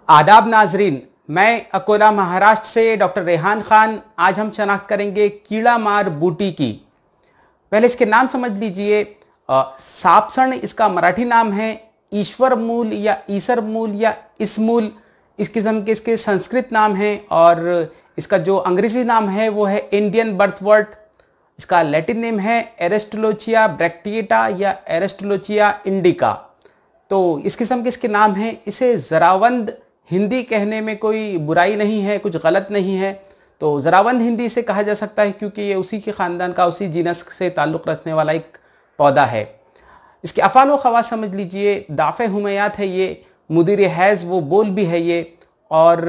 आदाब नाजरीन, मैं अकोला महाराष्ट्र से डॉक्टर रेहान खान। आज हम शनाख्त करेंगे कीड़ा मार बूटी की। पहले इसके नाम समझ लीजिए। सापसण इसका मराठी नाम है, ईश्वर मूल या ईसर मूल या इसमूल इस किस्म के इसके संस्कृत नाम हैं, और इसका जो अंग्रेजी नाम है वो है इंडियन बर्थवर्ट। इसका लैटिन नेम है एरिस्टोलोचिया ब्रैक्टिएटा या एरिस्टोलोचिया इंडिका। तो इस किस्म के इसके नाम हैं। इसे जरावंद हिंदी कहने में कोई बुराई नहीं है, कुछ गलत नहीं है। तो जरावंद हिंदी इसे कहा जा सकता है क्योंकि ये उसी के ख़ानदान का, उसी जीनस से ताल्लुक़ रखने वाला एक पौधा है। इसके अफ़ाल व ख़वास समझ लीजिए। दाफ़े हुमैयात है ये, मुदीर हैज़ वो बोल भी है ये, और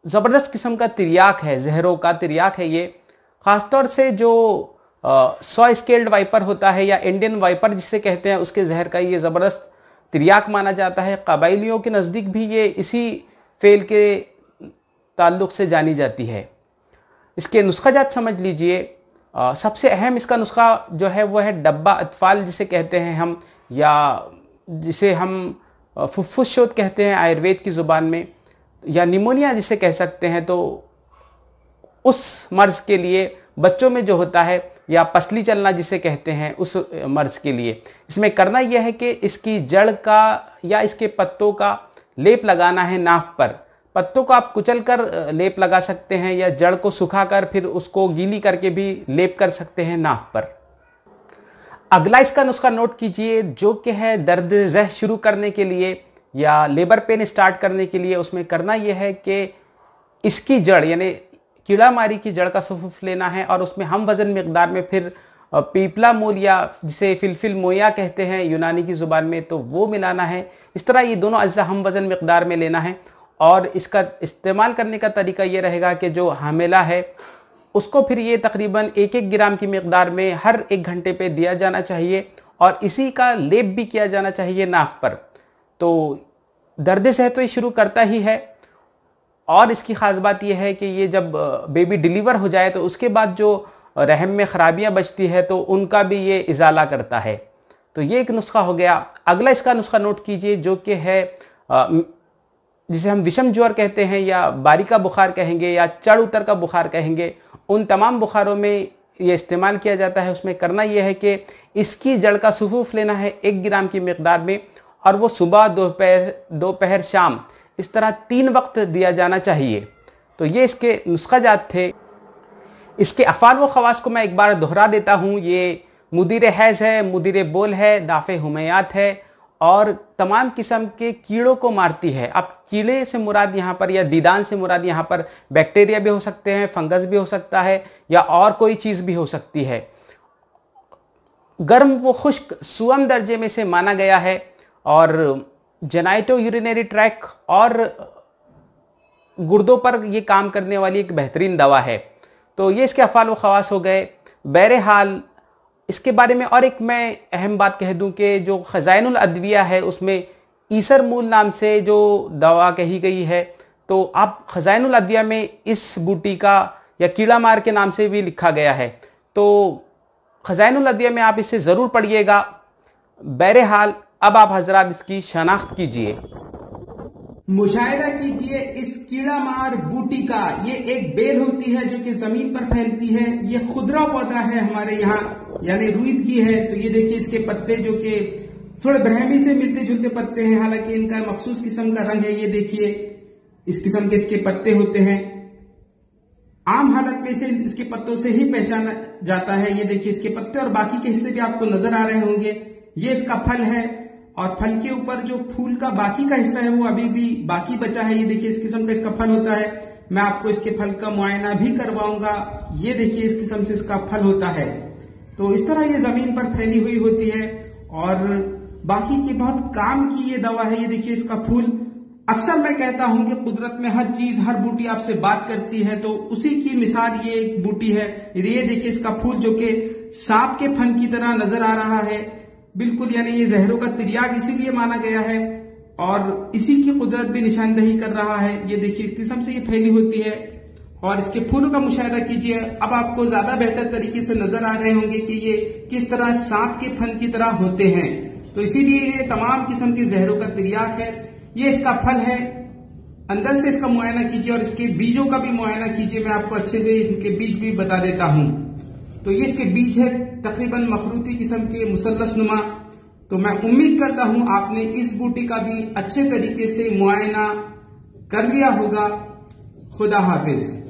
ज़बरदस्त किस्म का तिरयाक है, जहरों का तिरयाक है ये। ख़ासतौर से जो 100 स्केल्ड वाइपर होता है या इंडियन वाइपर जिसे कहते हैं, उसके जहर का ये ज़बरदस्त तिरयाक माना जाता है। कबाइलियों के नज़दीक भी ये इसी फेल के ताल्लुक़ से जानी जाती है। इसके नुस्ख़ाजात समझ लीजिए। सबसे अहम इसका नुस्खा जो है वो है डब्बा अतफ़ाल जिसे कहते हैं हम, या जिसे हम फुफ्फुस शोथ कहते हैं आयुर्वेद की ज़ुबान में, या निमोनिया जिसे कह सकते हैं। तो उस मर्ज़ के लिए बच्चों में जो होता है, या पसली चलना जिसे कहते हैं, उस मर्ज़ के लिए इसमें करना यह है कि इसकी जड़ का या इसके पत्तों का लेप लगाना है नाफ पर। पत्तों को आप कुचल कर लेप लगा सकते हैं, या जड़ को सुखाकर फिर उसको गीली करके भी लेप कर सकते हैं नाफ पर। अगला इसका नुस्खा नोट कीजिए, जो कि है दर्द ज़ह शुरू करने के लिए या लेबर पेन स्टार्ट करने के लिए। उसमें करना यह है कि इसकी जड़ यानी कीड़ा मारी की जड़ का सफुफ लेना है, और उसमें हम वज़न मकदार में फिर पीपला मूल या जिसे फिलफिल मोया कहते हैं यूनानी की ज़ुबान में, तो वो मिलाना है। इस तरह ये दोनों अज्जा हम वज़न मकदार में लेना है, और इसका इस्तेमाल करने का तरीका ये रहेगा कि जो हामिला है उसको फिर ये तकरीबन 1-1 ग्राम की मकदार में हर 1 घंटे पे दिया जाना चाहिए, और इसी का लेप भी किया जाना चाहिए नाक पर। तो दर्द से तो ये शुरू करता ही है, और इसकी ख़ास बात यह है कि ये जब बेबी डिलीवर हो जाए तो उसके बाद जो रहम में ख़राबियाँ बचती है तो उनका भी ये इजाला करता है। तो ये एक नुस्खा हो गया। अगला इसका नुस्खा नोट कीजिए, जो कि है जिसे हम विषम ज्वर कहते हैं, या बारी का बुखार कहेंगे, या चढ़ उतर का बुखार कहेंगे। उन तमाम बुखारों में ये इस्तेमाल किया जाता है। उसमें करना यह है कि इसकी जड़ का सफूफ लेना है 1 ग्राम की मकदार में, और वो सुबह दोपहर शाम इस तरह 3 वक्त दिया जाना चाहिए। तो ये इसके नुस्खाजात थे। इसके अफ़ाल व ख़वास को मैं एक बार दोहरा देता हूँ। ये मुदीर हैज़ है, मुदीर बोल है, दाफ़े हुमैयात है, और तमाम किस्म के कीड़ों को मारती है। अब कीड़े से मुराद यहाँ पर, या दीदान से मुराद यहाँ पर बैक्टीरिया भी हो सकते हैं, फंगस भी हो सकता है, या और कोई चीज़ भी हो सकती है। गर्म व खुश्क सुअम दर्जे में से माना गया है, और जेनाइटो यूरिनरी ट्रैक और गुर्दों पर ये काम करने वाली एक बेहतरीन दवा है। तो ये इसके अफ़ाल व ख़वास हो गए। बहरहाल इसके बारे में और एक मैं अहम बात कह दूं कि जो ख़ज़ाइनुल अदविया है उसमें ईसर मूल नाम से जो दवा कही गई है, तो आप ख़ज़ाइनुल अदविया में इस बूटी का या कीड़ा मार के नाम से भी लिखा गया है। तो ख़ज़ाइनुल अदविया में आप इसे ज़रूर पढ़िएगा। बहरहाल अब आप हजरात इसकी शनाख्त कीजिए, मुशाहिदा कीजिए इस कीड़ा मार बूटी का। ये एक बेल होती है जो कि जमीन पर फैलती है। ये खुदरा पौधा है हमारे यहाँ, यानी रुईद की है। तो ये देखिए इसके पत्ते जो कि थोड़े ब्राह्मी से मिलते जुलते पत्ते हैं, हालांकि इनका मखसूस किस्म का रंग है। ये देखिए इस किस्म के इसके पत्ते होते हैं। आम हालत में इसे इसके पत्तों से ही पहचाना जाता है। ये देखिए इसके पत्ते, और बाकी के हिस्से भी आपको नजर आ रहे होंगे। ये इसका फल है, और फल के ऊपर जो फूल का बाकी का हिस्सा है वो अभी भी बाकी बचा है। ये देखिए इस किस्म का इसका फल होता है। मैं आपको इसके फल का मुआयना भी करवाऊंगा। ये देखिए इस किस्म से इसका फल होता है। तो इस तरह ये जमीन पर फैली हुई होती है, और बाकी की बहुत काम की ये दवा है। ये देखिए इसका फूल। अक्सर मैं कहता हूं कि कुदरत में हर चीज, हर बूटी आपसे बात करती है, तो उसी की मिसाल ये एक बूटी है। ये देखिए इसका फूल जो कि सांप के फन की तरह नजर आ रहा है बिल्कुल, यानी ये जहरों का तिरयाक इसीलिए माना गया है, और इसी की कुदरत भी निशानदही कर रहा है। ये देखिए इस किस्म से ये फैली होती है, और इसके फूलों का मुशाहिदा कीजिए। अब आपको ज्यादा बेहतर तरीके से नजर आ रहे होंगे कि ये किस तरह सांप के फन की तरह होते हैं। तो इसीलिए ये तमाम किस्म के जहरों का तिरयाक है। ये इसका फल है, अंदर से इसका मुआयना कीजिए और इसके बीजों का भी मुआयना कीजिए। मैं आपको अच्छे से इनके बीज भी बता देता हूं। तो ये इसके बीज है, तकरीबन मखरूती किस्म के मुसल्लस नुमा। तो मैं उम्मीद करता हूं आपने इस बूटी का भी अच्छे तरीके से मुआयना कर लिया होगा। खुदा हाफिज।